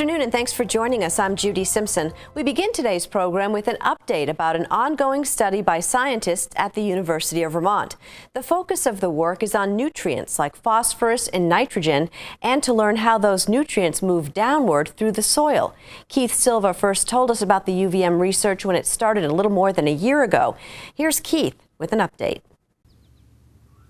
afternoon and thanks for joining us. I'm Judy Simpson. We begin today's program with an update about an ongoing study by scientists at the University of Vermont. The focus of the work is on nutrients like phosphorus and nitrogen and to learn how those nutrients move downward through the soil. Keith Silva first told us about the UVM research when it started a little more than a year ago. Here's Keith with an update.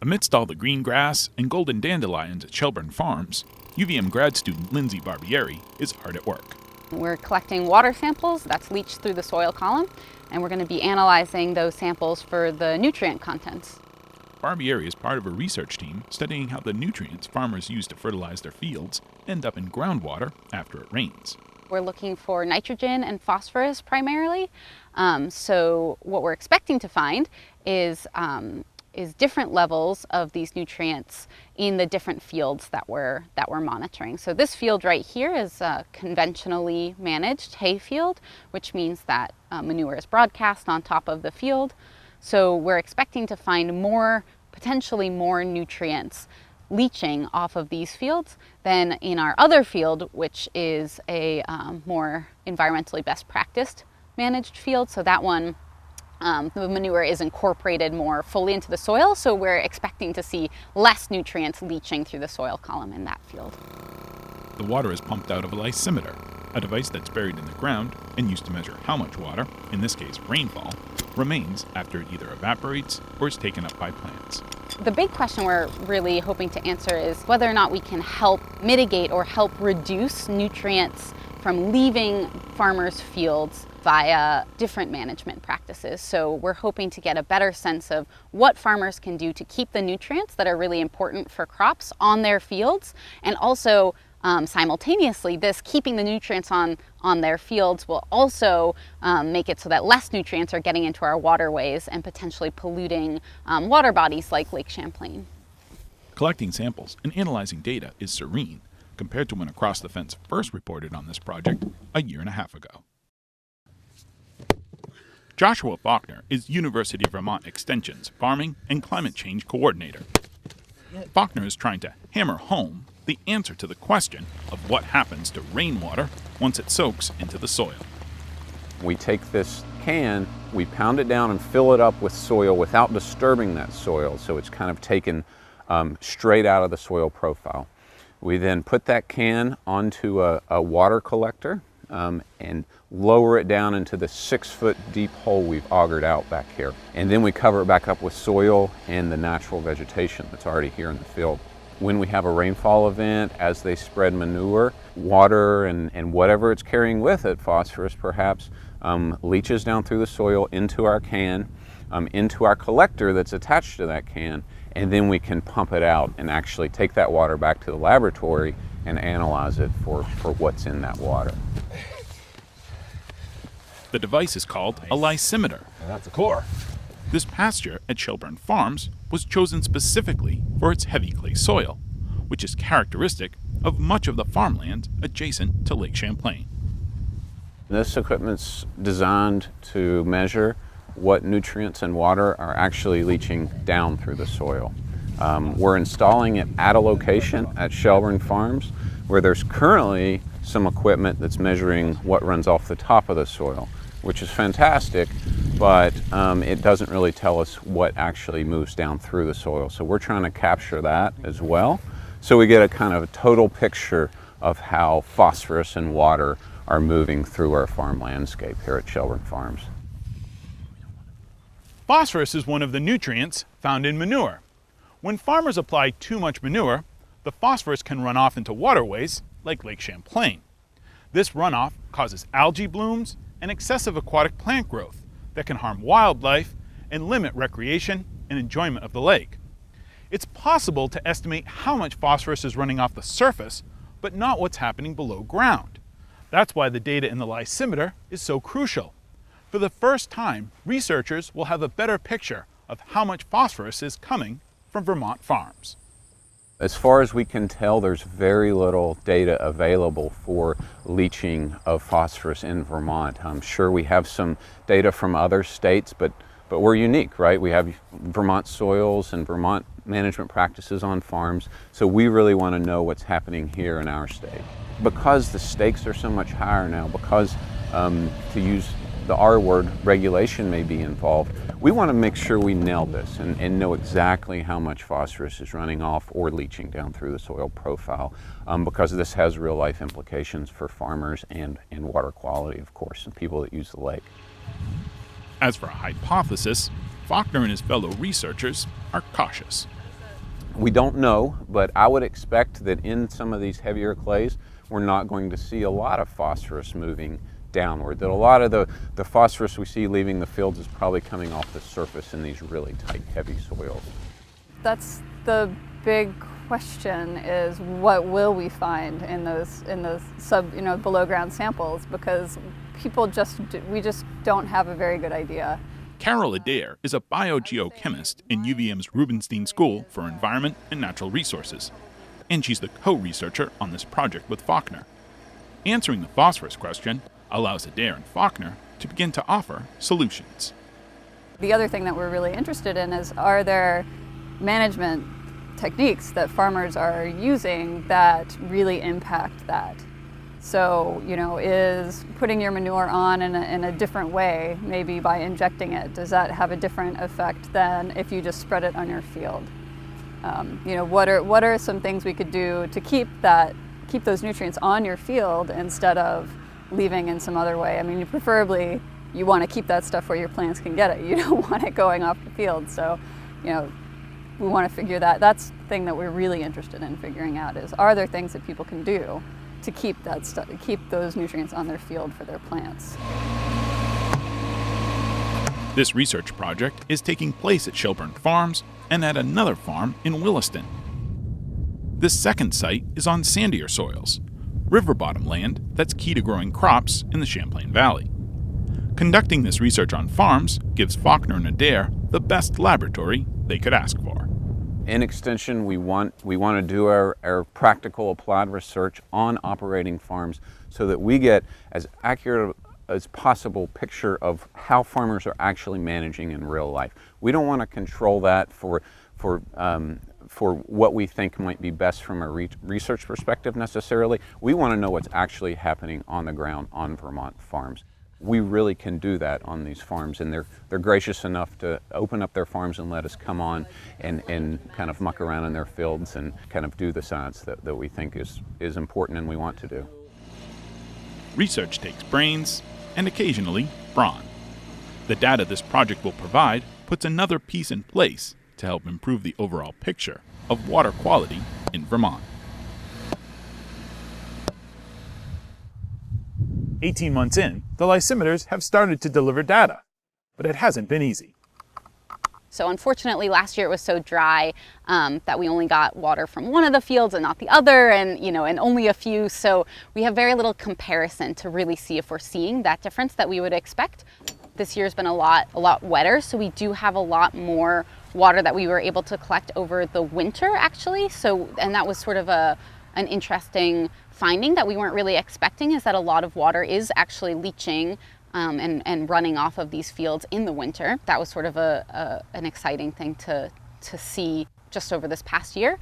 Amidst all the green grass and golden dandelions at Shelburne Farms, UVM grad student Lindsay Barbieri is hard at work. We're collecting water samples that's leached through the soil column, and we're going to be analyzing those samples for the nutrient contents. Barbieri is part of a research team studying how the nutrients farmers use to fertilize their fields end up in groundwater after it rains. We're looking for nitrogen and phosphorus primarily. So what we're expecting to find is different levels of these nutrients in the different fields that we're monitoring. So this field right here is a conventionally managed hay field, which means that manure is broadcast on top of the field. So we're expecting to find potentially more nutrients leaching off of these fields than in our other field, which is a more environmentally best practiced managed field. So that one, the manure is incorporated more fully into the soil, so we're expecting to see less nutrients leaching through the soil column in that field. The water is pumped out of a lysimeter, a device that's buried in the ground and used to measure how much water, in this case rainfall, remains after it either evaporates or is taken up by plants. The big question we're really hoping to answer is whether or not we can help mitigate or help reduce nutrients from leaving farmers' fields via different management practices. So we're hoping to get a better sense of what farmers can do to keep the nutrients that are really important for crops on their fields, and also simultaneously keeping the nutrients on their fields will also make it so that less nutrients are getting into our waterways and potentially polluting water bodies like Lake Champlain. Collecting samples and analyzing data is serene compared to when Across the Fence first reported on this project a year and a half ago. Joshua Faulkner is University of Vermont Extension's Farming and Climate Change Coordinator. Faulkner is trying to hammer home the answer to the question of what happens to rainwater once it soaks into the soil. We take this can, we pound it down and fill it up with soil without disturbing that soil, so it's kind of taken straight out of the soil profile. We then put that can onto a water collector and lower it down into the 6-foot deep hole we've augured out back here. And then we cover it back up with soil and the natural vegetation that's already here in the field. When we have a rainfall event, as they spread manure, water and whatever it's carrying with it, phosphorus perhaps, leaches down through the soil into our can, into our collector that's attached to that can, and then we can pump it out and actually take that water back to the laboratory and analyze it for what's in that water. The device is called a lysimeter. And that's the core. This pasture at Shelburne Farms was chosen specifically for its heavy clay soil, which is characteristic of much of the farmland adjacent to Lake Champlain. This equipment's designed to measure what nutrients and water are actually leaching down through the soil. We're installing it at a location at Shelburne Farms where there's currently some equipment that's measuring what runs off the top of the soil, which is fantastic, but it doesn't really tell us what actually moves down through the soil. So we're trying to capture that as well, so we get a kind of a total picture of how phosphorus and water are moving through our farm landscape here at Shelburne Farms. Phosphorus is one of the nutrients found in manure. When farmers apply too much manure, the phosphorus can run off into waterways like Lake Champlain. This runoff causes algae blooms and excessive aquatic plant growth that can harm wildlife and limit recreation and enjoyment of the lake. It's possible to estimate how much phosphorus is running off the surface, but not what's happening below ground. That's why the data in the lysimeter is so crucial. For the first time, researchers will have a better picture of how much phosphorus is coming from Vermont farms. As far as we can tell, there's very little data available for leaching of phosphorus in Vermont. I'm sure we have some data from other states, but But we're unique, right? We have Vermont soils and Vermont management practices on farms, so we really want to know what's happening here in our state. Because the stakes are so much higher now, because to use the R word, regulation may be involved, we want to make sure we nail this and know exactly how much phosphorus is running off or leaching down through the soil profile, because this has real life implications for farmers and water quality, of course, and people that use the lake. As for a hypothesis, Faulkner and his fellow researchers are cautious. We don't know, but I would expect that in some of these heavier clays, we're not going to see a lot of phosphorus moving downward, that a lot of the phosphorus we see leaving the fields is probably coming off the surface in these really tight, heavy soils. That's the big question, is what will we find in those below ground samples, because we just don't have a very good idea. Carol Adair is a biogeochemist in UVM's Rubenstein School for Environment and Natural Resources, and she's the co-researcher on this project with Faulkner. Answering the phosphorus question allows Adair and Faulkner to begin to offer solutions. The other thing that we're really interested in is, are there management techniques that farmers are using that really impact that? So, is putting your manure on in a different way, maybe by injecting it, does that have a different effect than if you just spread it on your field? What are some things we could do to keep those nutrients on your field instead of leaving in some other way? I mean, preferably you want to keep that stuff where your plants can get it. You don't want it going off the field. So, we want to figure that. That's the thing that we're really interested in figuring out, is, are there things that people can do to keep those nutrients on their field for their plants? This research project is taking place at Shelburne Farms and at another farm in Williston. This second site is on sandier soils, river bottom land that's key to growing crops in the Champlain Valley. Conducting this research on farms gives Faulkner and Adair the best laboratory they could ask for. In extension, we want to do our practical applied research on operating farms so that we get as accurate as possible picture of how farmers are actually managing in real life. We don't want to control that for what we think might be best from a research perspective necessarily. We want to know what's actually happening on the ground on Vermont farms. We really can do that on these farms, and they're gracious enough to open up their farms and let us come on and kind of muck around in their fields and kind of do the science that we think is important and we want to do. Research takes brains and occasionally brawn. The data this project will provide puts another piece in place to help improve the overall picture of water quality in Vermont. 18 months in, the lysimeters have started to deliver data, but it hasn't been easy. So unfortunately, last year it was so dry that we only got water from one of the fields and not the other, and only a few. So we have very little comparison to really see if we're seeing that difference that we would expect. This year's been a lot wetter, so we do have a lot more water that we were able to collect over the winter, actually. And that was sort of an interesting finding that we weren't really expecting, is that a lot of water is actually leaching and running off of these fields in the winter. That was sort of an exciting thing to see just over this past year.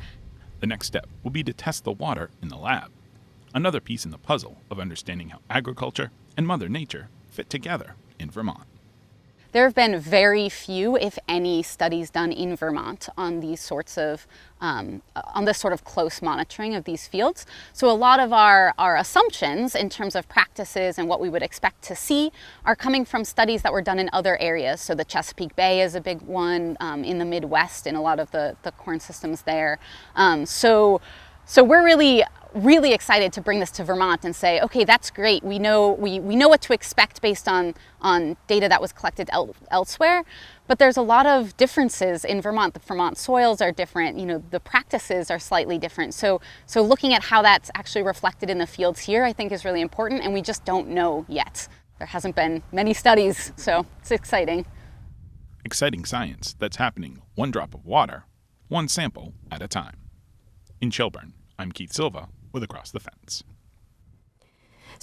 The next step will be to test the water in the lab, another piece in the puzzle of understanding how agriculture and Mother Nature fit together in Vermont. There have been very few, if any, studies done in Vermont on these sorts of, on this sort of close monitoring of these fields. So a lot of our assumptions in terms of practices and what we would expect to see are coming from studies that were done in other areas. So the Chesapeake Bay is a big one, in the Midwest, in a lot of the corn systems there. So we're really excited to bring this to Vermont and say, okay, that's great. We know what to expect based on data that was collected elsewhere, but there's a lot of differences in Vermont. The Vermont soils are different. The practices are slightly different. So looking at how that's actually reflected in the fields here, I think is really important, and we just don't know yet. There hasn't been many studies, so it's exciting. Exciting science that's happening one drop of water, one sample at a time. In Shelburne, I'm Keith Silva with Across the Fence.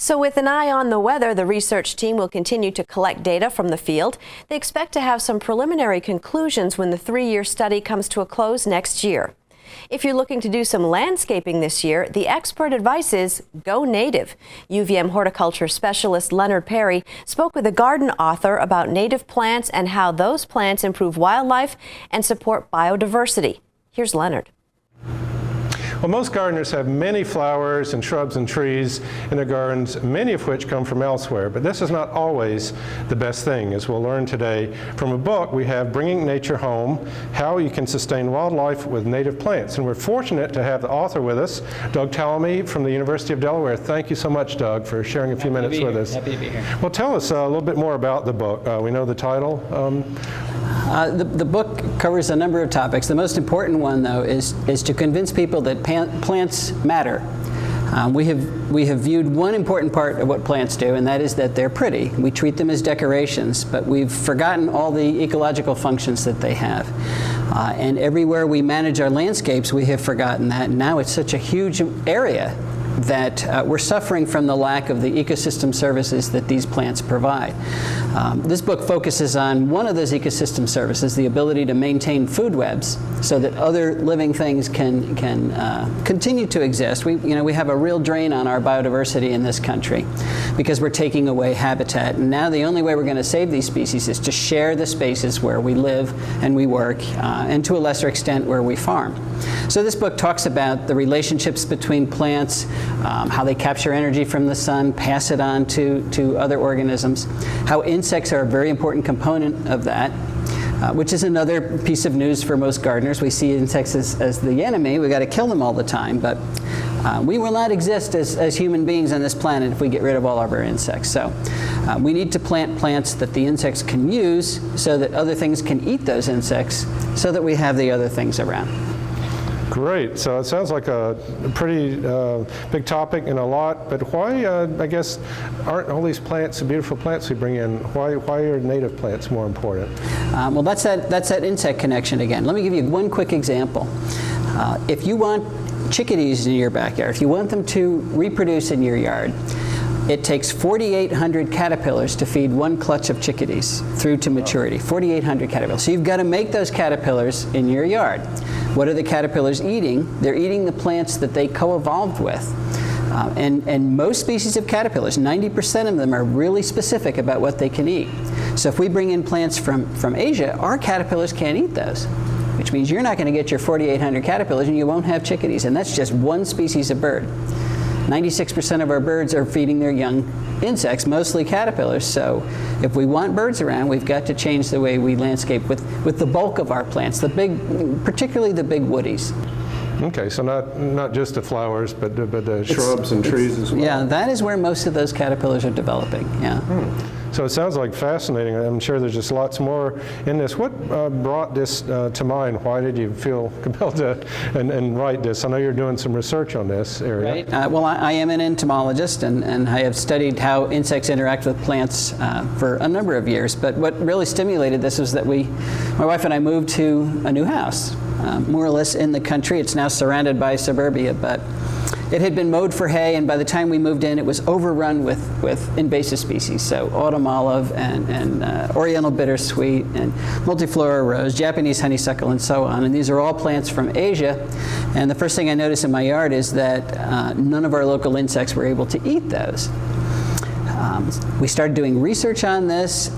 So with an eye on the weather, the research team will continue to collect data from the field. They expect to have some preliminary conclusions when the 3-year study comes to a close next year. If you're looking to do some landscaping this year, the expert advice is go native. UVM horticulture specialist Leonard Perry spoke with a garden author about native plants and how those plants improve wildlife and support biodiversity. Here's Leonard. Well, most gardeners have many flowers and shrubs and trees in their gardens, many of which come from elsewhere. But this is not always the best thing, as we'll learn today from a book we have, Bringing Nature Home, How You Can Sustain Wildlife with Native Plants. And we're fortunate to have the author with us, Doug Tallamy from the University of Delaware. Thank you so much, Doug, for sharing a few minutes with us. Happy to be here. Well, tell us a little bit more about the book. We know the title. The book covers a number of topics. The most important one, though, is to convince people that plants matter. We have viewed one important part of what plants do, and that is that they're pretty. We treat them as decorations, but we've forgotten all the ecological functions that they have. And everywhere we manage our landscapes, we have forgotten that. Now it's such a huge area that we're suffering from the lack of the ecosystem services that these plants provide. This book focuses on one of those ecosystem services, the ability to maintain food webs so that other living things can continue to exist. We have a real drain on our biodiversity in this country because we're taking away habitat. And now the only way we're going to save these species is to share the spaces where we live and we work, and to a lesser extent where we farm. So this book talks about the relationships between plants, how they capture energy from the sun, pass it on to other organisms, how insects are a very important component of that, which is another piece of news for most gardeners. We see insects as the enemy. We've got to kill them all the time, but we will not exist as human beings on this planet if we get rid of all of our insects. So we need to plant plants that the insects can use so that other things can eat those insects so that we have the other things around. Great. So it sounds like a pretty big topic and a lot, but why, I guess, aren't all these plants, the beautiful plants we bring in, why are native plants more important? Well, that's that insect connection again. Let me give you one quick example. If you want chickadees in your backyard, if you want them to reproduce in your yard, it takes 4,800 caterpillars to feed one clutch of chickadees through to maturity. 4,800 caterpillars. So you've got to make those caterpillars in your yard. What are the caterpillars eating? They're eating the plants that they co-evolved with. And most species of caterpillars, 90% of them are really specific about what they can eat. So if we bring in plants from Asia, our caterpillars can't eat those, which means you're not going to get your 4,800 caterpillars and you won't have chickadees. And that's just one species of bird. 96% of our birds are feeding their young insects, mostly caterpillars. So if we want birds around, we've got to change the way we landscape with the bulk of our plants, particularly the big woodies. Okay, so not just the flowers, but the shrubs and trees as well. Yeah, that is where most of those caterpillars are developing. Yeah. So it sounds like fascinating. I'm sure there's just lots more in this. What brought this to mind? Why did you feel compelled to and write this? I know you're doing some research on this area. Right. Well, I am an entomologist, and I have studied how insects interact with plants for a number of years. But what really stimulated this was that my wife and I moved to a new house, more or less in the country. It's now surrounded by suburbia, but it had been mowed for hay, and by the time we moved in, it was overrun with invasive species. So autumn olive and oriental bittersweet and multiflora rose, Japanese honeysuckle, and so on. And these are all plants from Asia. And the first thing I noticed in my yard is that none of our local insects were able to eat those. We started doing research on this.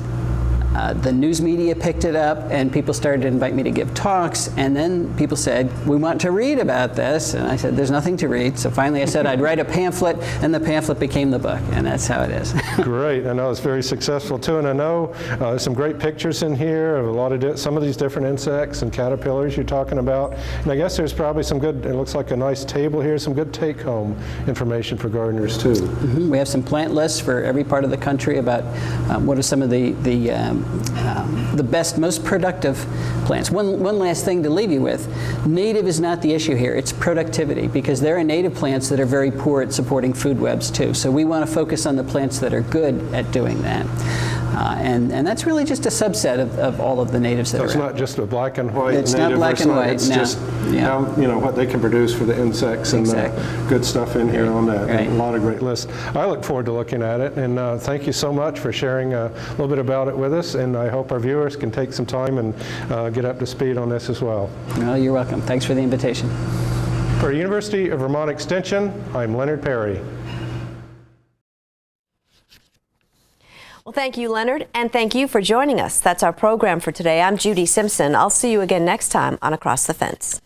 The news media picked it up, and people started to invite me to give talks, and then people said, we want to read about this, and I said, there's nothing to read. So finally I said I'd write a pamphlet, and the pamphlet became the book, and that's how it is. Great. I know it's very successful too, and I know there's some great pictures in here of some of these different insects and caterpillars you're talking about, and I guess there's probably some good, it looks like a nice table here, some good take-home information for gardeners too. Mm-hmm. We have some plant lists for every part of the country about what are some of the best, most productive plants. One last thing to leave you with. Native is not the issue here. It's productivity, because there are native plants that are very poor at supporting food webs too. So we want to focus on the plants that are good at doing that. And that's really just a subset of all of the natives that So are it's out. not just a black and white It's not native black versus and not. white, It's no. just Yeah. how, what they can produce for the insects and Exactly. the good stuff in here on that. Right. And a lot of great lists. I look forward to looking at it, and thank you so much for sharing a little bit about it with us, and I hope our viewers can take some time and get up to speed on this as well. Well, you're welcome. Thanks for the invitation. For University of Vermont Extension, I'm Leonard Perry. Well, thank you, Leonard, and thank you for joining us. That's our program for today. I'm Judy Simpson. I'll see you again next time on Across the Fence.